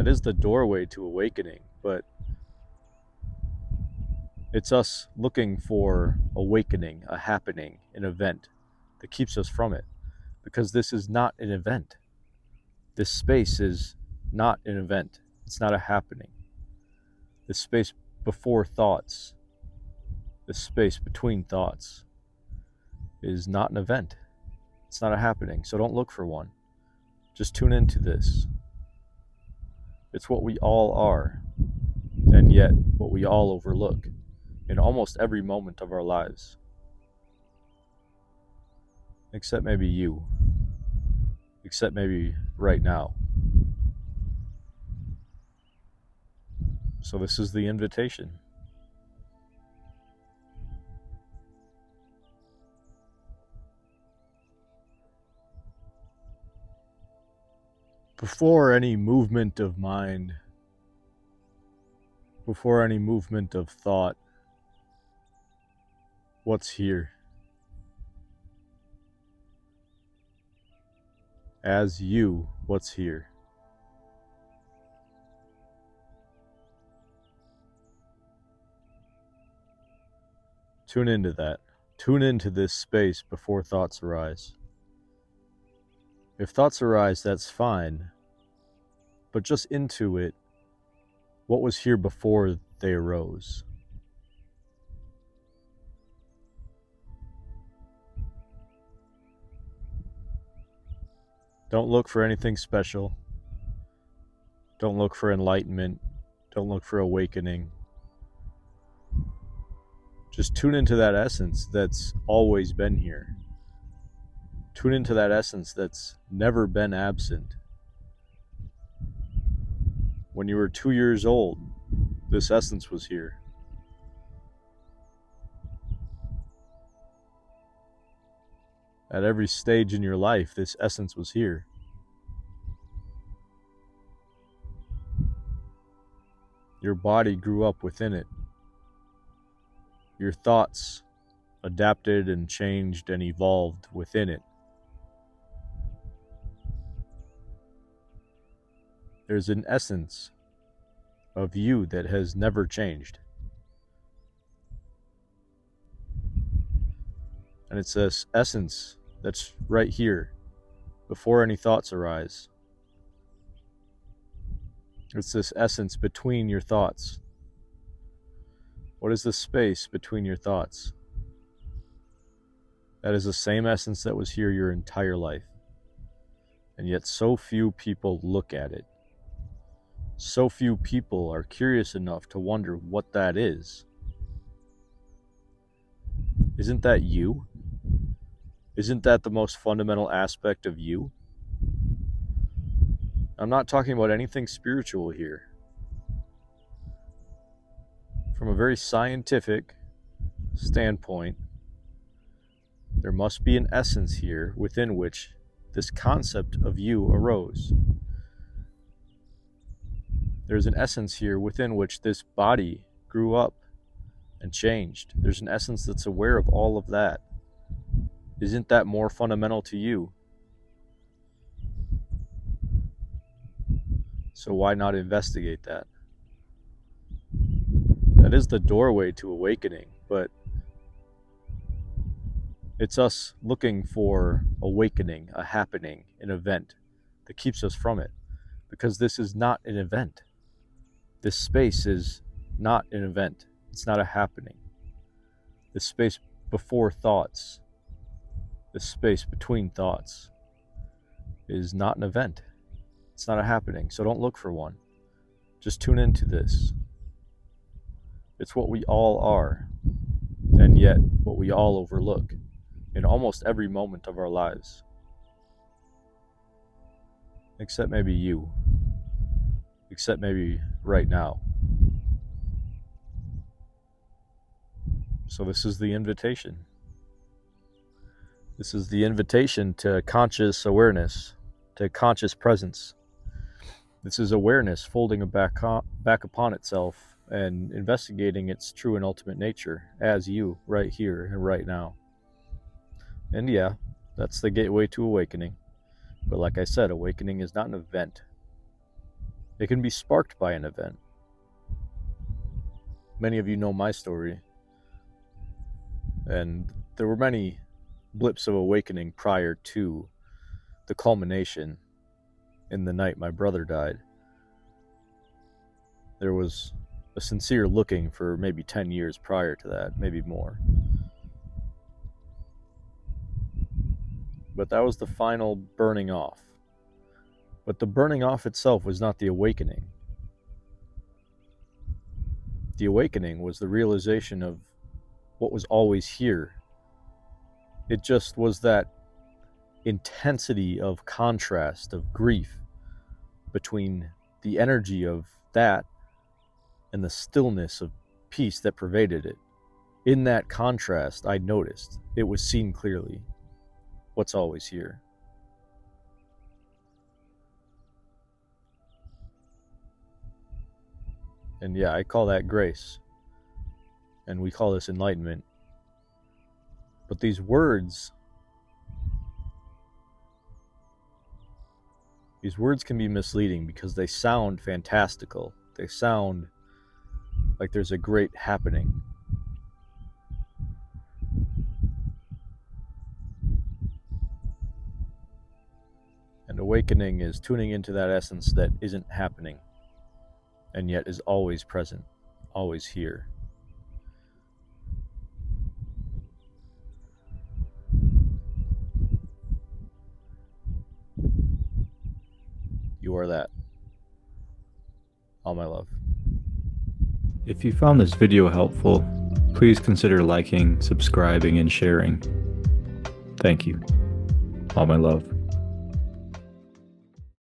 That is the doorway to awakening, but it's us looking for awakening, a happening, an event that keeps us from it. Because this is not an event. This space is not an event. It's not a happening. This space before thoughts, this space between thoughts is not an event. It's not a happening. So don't look for one. Just tune into this. It's what we all are, and yet what we all overlook in almost every moment of our lives. Except maybe you. Except maybe right now. So this is the invitation. Before any movement of mind, before any movement of thought, what's here? As you, what's here? Tune into that. Tune into this space before thoughts arise. If thoughts arise, that's fine, but just into it, what was here before they arose? Don't look for anything special. Don't look for enlightenment. Don't look for awakening. Just tune into that essence that's always been here. Tune into that essence that's never been absent. When you were 2 years old, this essence was here. At every stage in your life, this essence was here. Your body grew up within it. Your thoughts adapted and changed and evolved within it. There's an essence of you that has never changed. And it's this essence that's right here before any thoughts arise. It's this essence between your thoughts. What is the space between your thoughts? That is the same essence that was here your entire life. And yet so few people look at it. So few people are curious enough to wonder what that is. Isn't that you? Isn't that the most fundamental aspect of you? I'm not talking about anything spiritual here. From a very scientific standpoint, there must be an essence here within which this concept of you arose. There's an essence here within which this body grew up and changed. There's an essence that's aware of all of that. Isn't that more fundamental to you? So why not investigate that? That is the doorway to awakening, but it's us looking for awakening, a happening, an event that keeps us from it. Because this is not an event. This space is not an event. It's not a happening. This space before thoughts, this space between thoughts is not an event. It's not a happening. So don't look for one. Just tune into this. It's what we all are, and yet what we all overlook in almost every moment of our lives. Except maybe you. Except maybe right now. So this is the invitation. This is the invitation to conscious awareness, to conscious presence. This is awareness folding back upon itself and investigating its true and ultimate nature as you, right here and right now. And yeah, that's the gateway to awakening. But like I said, awakening is not an event. It can be sparked by an event. Many of you know my story, and there were many blips of awakening prior to the culmination in the night my brother died. There was a sincere looking for maybe 10 years prior to that, maybe more. But that was the final burning off. But the burning off itself was not the awakening. The awakening was the realization of what was always here. It just was that intensity of contrast, of grief, between the energy of that and the stillness of peace that pervaded it. In that contrast, I noticed, it was seen clearly, what's always here. And yeah, I call that grace. And we call this enlightenment. But these words can be misleading because they sound fantastical. They sound like there's a great happening. And awakening is tuning into that essence that isn't happening, and yet is always present, always here. You are that. All my love. If you found this video helpful, please consider liking, subscribing, and sharing. Thank you. All my love.